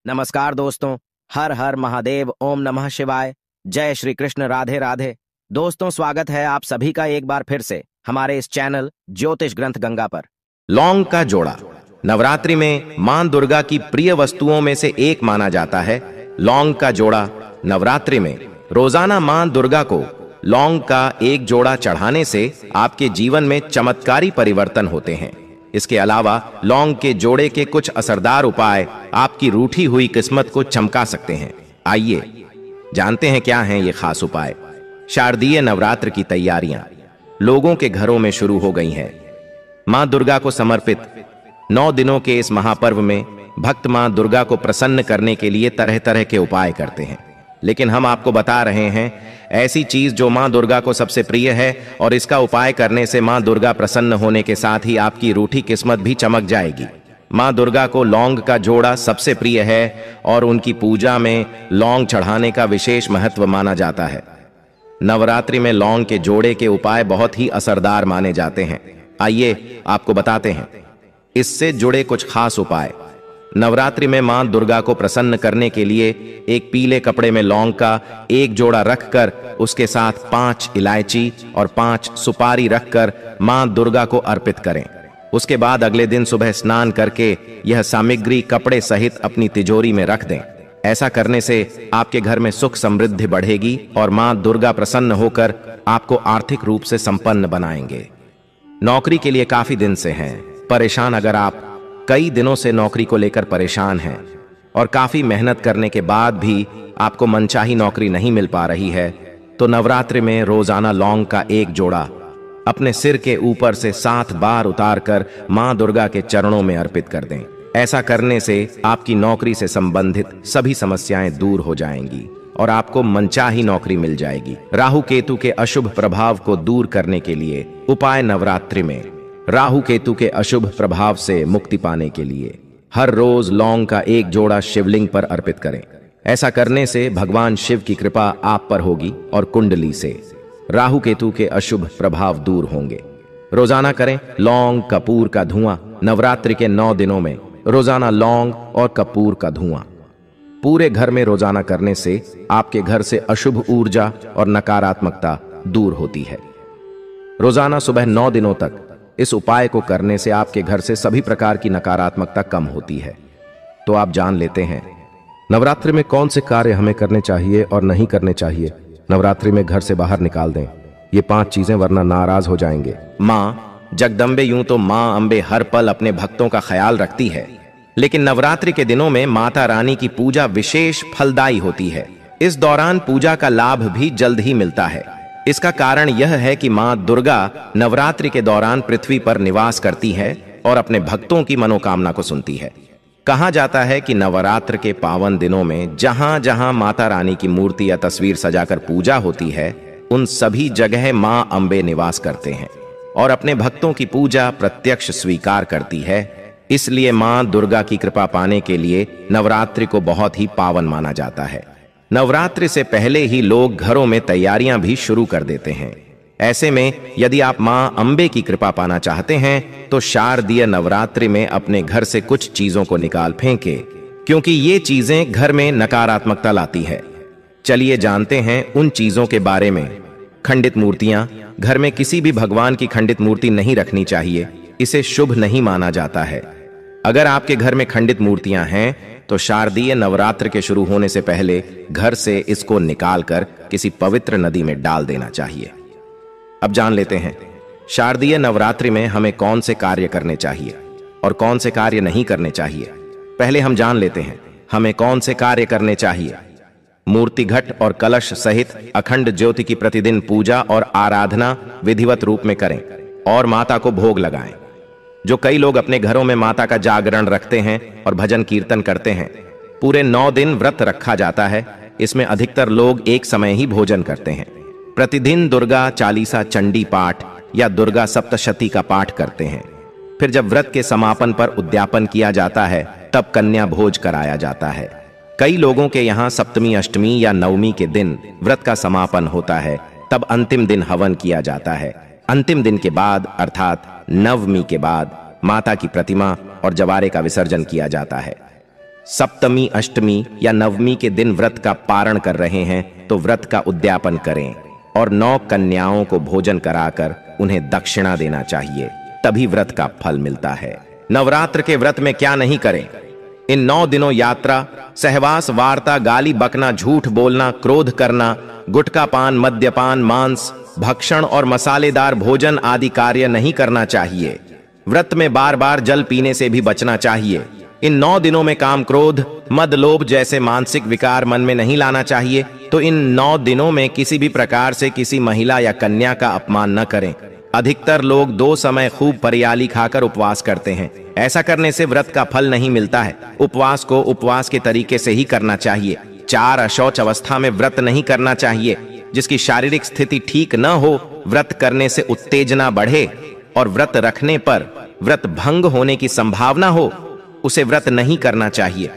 नमस्कार दोस्तों। हर हर महादेव, ओम नमः शिवाय, जय श्री कृष्ण, राधे राधे। दोस्तों, स्वागत है आप सभी का एक बार फिर से हमारे इस चैनल ज्योतिष ग्रंथ गंगा पर। लौंग का जोड़ा नवरात्रि में मां दुर्गा की प्रिय वस्तुओं में से एक माना जाता है। लौंग का जोड़ा नवरात्रि में रोजाना मां दुर्गा को लौंग का एक जोड़ा चढ़ाने से आपके जीवन में चमत्कारी परिवर्तन होते हैं। इसके अलावा लौंग के जोड़े के कुछ असरदार उपाय आपकी रूठी हुई किस्मत को चमका सकते हैं। आइए जानते हैं क्या हैं ये खास उपाय। शारदीय नवरात्र की तैयारियां लोगों के घरों में शुरू हो गई हैं। मां दुर्गा को समर्पित 9 दिनों के इस महापर्व में भक्त मां दुर्गा को प्रसन्न करने के लिए तरह तरह के उपाय करते हैं, लेकिन हम आपको बता रहे हैं ऐसी चीज जो मां दुर्गा को सबसे प्रिय है और इसका उपाय करने से मां दुर्गा प्रसन्न होने के साथ ही आपकी रूठी किस्मत भी चमक जाएगी। मां दुर्गा को लौंग का जोड़ा सबसे प्रिय है और उनकी पूजा में लौंग चढ़ाने का विशेष महत्व माना जाता है। नवरात्रि में लौंग के जोड़े के उपाय बहुत ही असरदार माने जाते हैं। आइए आपको बताते हैं इससे जुड़े कुछ खास उपाय। नवरात्रि में मां दुर्गा को प्रसन्न करने के लिए एक पीले कपड़े में लौंग का एक जोड़ा रखकर उसके साथ 5 इलायची और 5 सुपारी रखकर मां दुर्गा को अर्पित करें। उसके बाद अगले दिन सुबह स्नान करके यह सामग्री कपड़े सहित अपनी तिजोरी में रख दें। ऐसा करने से आपके घर में सुख समृद्धि बढ़ेगी और मां दुर्गा प्रसन्न होकर आपको आर्थिक रूप से संपन्न बनाएंगे। नौकरी के लिए काफी दिन से हैं परेशान। अगर आप कई दिनों से नौकरी को लेकर परेशान हैं और काफी मेहनत करने के बाद भी आपको मनचाही नौकरी नहीं मिल पा रही है, तो नवरात्रि में रोजाना लौंग का एक जोड़ा अपने सिर के ऊपर से 7 बार उतारकर मां दुर्गा के चरणों में अर्पित कर दें। ऐसा करने से आपकी नौकरी से संबंधित सभी समस्याएं दूर हो जाएंगी और आपको मनचाही नौकरी मिल जाएगी। राहु केतु के अशुभ प्रभाव को दूर करने के लिए उपाय। नवरात्रि में राहु केतु के अशुभ प्रभाव से मुक्ति पाने के लिए हर रोज लौंग का एक जोड़ा शिवलिंग पर अर्पित करें। ऐसा करने से भगवान शिव की कृपा आप पर होगी और कुंडली से राहु केतु के अशुभ प्रभाव दूर होंगे। रोजाना करें लौंग कपूर का धुआं। नवरात्रि के 9 दिनों में रोजाना लौंग और कपूर का धुआं पूरे घर में रोजाना करने से आपके घर से अशुभ ऊर्जा और नकारात्मकता दूर होती है। रोजाना सुबह 9 दिनों तक इस उपाय को करने से आपके घर से सभी प्रकार की नकारात्मकता कम होती है। तो आप जान लेते हैं नवरात्रि में कौन से कार्य हमें करने चाहिए और नहीं करने चाहिए। नवरात्रि में घर से बाहर निकाल दें ये 5 चीजें, वरना नाराज हो जाएंगे। मां जगदम्बे यूं तो मां अंबे हर पल अपने भक्तों का ख्याल रखती है, लेकिन नवरात्रि के दिनों में माता रानी की पूजा विशेष फलदायी होती है। इस दौरान पूजा का लाभ भी जल्द ही मिलता है। इसका कारण यह है कि मां दुर्गा नवरात्रि के दौरान पृथ्वी पर निवास करती है और अपने भक्तों की मनोकामना को सुनती है। कहा जाता है कि नवरात्र के पावन दिनों में जहां जहां माता रानी की मूर्ति या तस्वीर सजाकर पूजा होती है, उन सभी जगह मां अंबे निवास करते हैं और अपने भक्तों की पूजा प्रत्यक्ष स्वीकार करती है। इसलिए मां दुर्गा की कृपा पाने के लिए नवरात्रि को बहुत ही पावन माना जाता है। नवरात्रि से पहले ही लोग घरों में तैयारियां भी शुरू कर देते हैं। ऐसे में यदि आप मां अंबे की कृपा पाना चाहते हैं तो शारदीय नवरात्रि में अपने घर से कुछ चीजों को निकाल फेंके, क्योंकि ये चीजें घर में नकारात्मकता लाती है। चलिए जानते हैं उन चीजों के बारे में। खंडित मूर्तियां। घर में किसी भी भगवान की खंडित मूर्ति नहीं रखनी चाहिए, इसे शुभ नहीं माना जाता है। अगर आपके घर में खंडित मूर्तियां हैं तो शारदीय नवरात्र के शुरू होने से पहले घर से इसको निकालकर किसी पवित्र नदी में डाल देना चाहिए। अब जान लेते हैं शारदीय नवरात्रि में हमें कौन से कार्य करने चाहिए और कौन से कार्य नहीं करने चाहिए। पहले हम जान लेते हैं हमें कौन से कार्य करने चाहिए। मूर्ति घट और कलश सहित अखंड ज्योति की प्रतिदिन पूजा और आराधना विधिवत रूप में करें और माता को भोग लगाएं। जो कई लोग अपने घरों में माता का जागरण रखते हैं और भजन कीर्तन करते हैं। पूरे 9 दिन व्रत रखा जाता है। इसमें अधिकतर लोग एक समय ही भोजन करते हैं। प्रतिदिन दुर्गा चालीसा चंडी पाठ या दुर्गा सप्तशती का पाठ करते हैं। फिर जब व्रत के समापन पर उद्यापन किया जाता है तब कन्या भोज कराया जाता है। कई लोगों के यहाँ सप्तमी, अष्टमी या नवमी के दिन व्रत का समापन होता है, तब अंतिम दिन हवन किया जाता है। अंतिम दिन के बाद अर्थात नवमी के बाद माता की प्रतिमा और जवारे का विसर्जन किया जाता है। सप्तमी, अष्टमी या नवमी के दिन व्रत का पारण कर रहे हैं तो व्रत का उद्यापन करें और 9 कन्याओं को भोजन कराकर उन्हें दक्षिणा देना चाहिए, तभी व्रत का फल मिलता है। नवरात्र के व्रत में क्या नहीं करें? इन 9 दिनों यात्रा, सहवास, वार्ता, गाली बकना, झूठ बोलना, क्रोध करना, गुटखा पान, मद्यपान, मांस भक्षण और मसालेदार भोजन आदि कार्य नहीं करना चाहिए। व्रत में बार बार जल पीने से भी बचना चाहिए। इन 9 दिनों में काम, क्रोध, मद, लोभ जैसे मानसिक विकार मन में नहीं लाना चाहिए। तो इन 9 दिनों में किसी भी प्रकार से किसी महिला या कन्या का अपमान न करें। अधिकतर लोग 2 समय खूब परियाली खाकर उपवास करते हैं। ऐसा करने से व्रत का फल नहीं मिलता है। उपवास को उपवास के तरीके से ही करना चाहिए। 4 अशौच अवस्था में व्रत नहीं करना चाहिए। जिसकी शारीरिक स्थिति ठीक न हो, व्रत करने से उत्तेजना बढ़े और व्रत रखने पर व्रत भंग होने की संभावना हो, उसे व्रत नहीं करना चाहिए।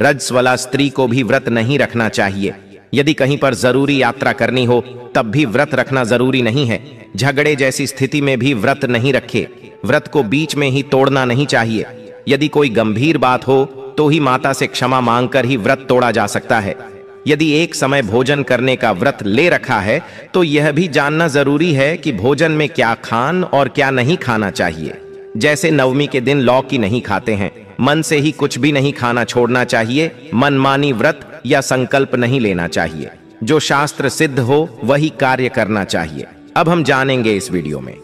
रजस्वला स्त्री को भी व्रत नहीं रखना चाहिए। यदि कहीं पर जरूरी यात्रा करनी हो तब भी व्रत रखना जरूरी नहीं है। झगड़े जैसी स्थिति में भी व्रत नहीं रखे। व्रत को बीच में ही तोड़ना नहीं चाहिए। यदि कोई गंभीर बात हो तो ही माता से क्षमा मांगकर ही व्रत तोड़ा जा सकता है। यदि एक समय भोजन करने का व्रत ले रखा है तो यह भी जानना जरूरी है कि भोजन में क्या खान और क्या नहीं खाना चाहिए। जैसे नवमी के दिन लौकी नहीं खाते हैं, मन से ही कुछ भी नहीं खाना छोड़ना चाहिए। मनमानी व्रत या संकल्प नहीं लेना चाहिए। जो शास्त्र सिद्ध हो वही कार्य करना चाहिए। अब हम जानेंगे इस वीडियो में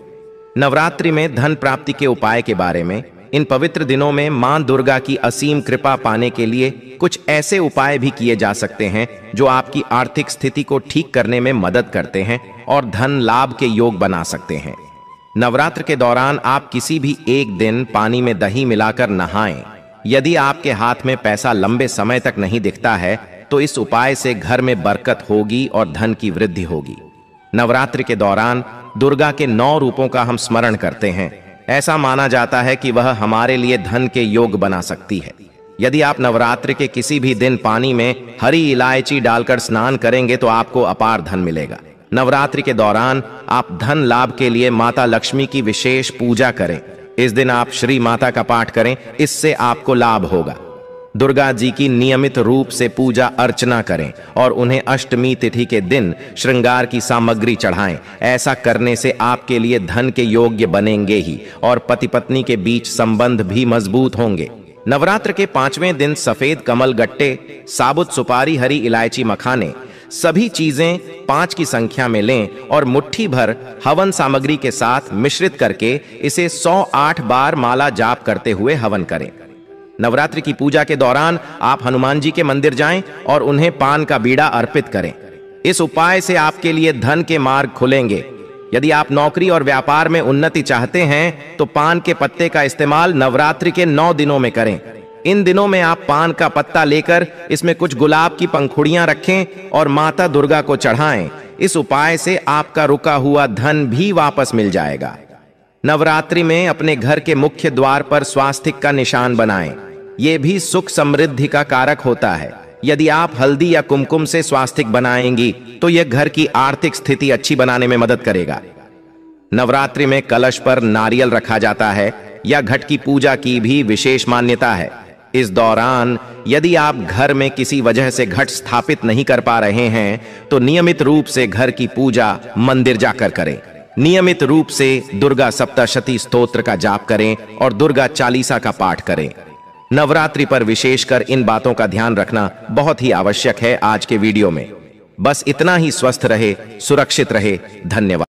नवरात्रि में धन प्राप्ति के उपाय के बारे में। इन पवित्र दिनों में मां दुर्गा की असीम कृपा पाने के लिए कुछ ऐसे उपाय भी किए जा सकते हैं जो आपकी आर्थिक स्थिति को ठीक करने में मदद करते हैं और धन लाभ के योग बना सकते हैं। नवरात्र के दौरान आप किसी भी एक दिन पानी में दही मिलाकर नहाएं। यदि आपके हाथ में पैसा लंबे समय तक नहीं दिखता है तो इस उपाय से घर में बरकत होगी और धन की वृद्धि होगी। नवरात्रि के दौरान दुर्गा के 9 रूपों का हम स्मरण करते हैं। ऐसा माना जाता है कि वह हमारे लिए धन के योग बना सकती है। यदि आप नवरात्रि के किसी भी दिन पानी में हरी इलायची डालकर स्नान करेंगे तो आपको अपार धन मिलेगा। नवरात्रि के दौरान आप धन लाभ के लिए माता लक्ष्मी की विशेष पूजा करें। इस दिन आप श्री माता का पाठ करें, इससे आपको लाभ होगा। दुर्गा जी की नियमित रूप से पूजा अर्चना करें और उन्हें अष्टमी तिथि के दिन श्रृंगार की सामग्री चढ़ाएं। ऐसा करने से आपके लिए धन के योग्य बनेंगे ही और पति पत्नी के बीच संबंध भी मजबूत होंगे। नवरात्र के 5वें दिन सफेद कमल गट्टे, साबुत सुपारी, हरी इलायची, मखाने सभी चीजें 5 की संख्या में लें और मुट्ठी भर हवन सामग्री के साथ मिश्रित करके इसे 108 बार माला जाप करते हुए हवन करें। नवरात्रि की पूजा के दौरान आप हनुमान जी के मंदिर जाएं और उन्हें पान का बीड़ा अर्पित करें। इस उपाय से आपके लिए धन के मार्ग खुलेंगे। यदि आप नौकरी और व्यापार में उन्नति चाहते हैं तो पान के पत्ते का इस्तेमाल नवरात्रि के 9 दिनों में करें। इन दिनों में आप पान का पत्ता लेकर इसमें कुछ गुलाब की पंखुड़ियां रखें और माता दुर्गा को चढ़ाएं। इस उपाय से आपका रुका हुआ धन भी वापस मिल जाएगा। नवरात्रि में अपने घर के मुख्य द्वार पर स्वास्तिक का निशान बनाएं। यह भी सुख समृद्धि का कारक होता है। यदि आप हल्दी या कुमकुम से स्वास्तिक बनाएंगी तो यह घर की आर्थिक स्थिति अच्छी बनाने में मदद करेगा। नवरात्रि में कलश पर नारियल रखा जाता है या घट की पूजा की भी विशेष मान्यता है। इस दौरान यदि आप घर में किसी वजह से घट स्थापित नहीं कर पा रहे हैं तो नियमित रूप से घर की पूजा मंदिर जाकर करें। नियमित रूप से दुर्गा सप्तशती स्तोत्र का जाप करें और दुर्गा चालीसा का पाठ करें। नवरात्रि पर विशेषकर इन बातों का ध्यान रखना बहुत ही आवश्यक है। आज के वीडियो में बस इतना ही। स्वस्थ रहे, सुरक्षित रहे। धन्यवाद।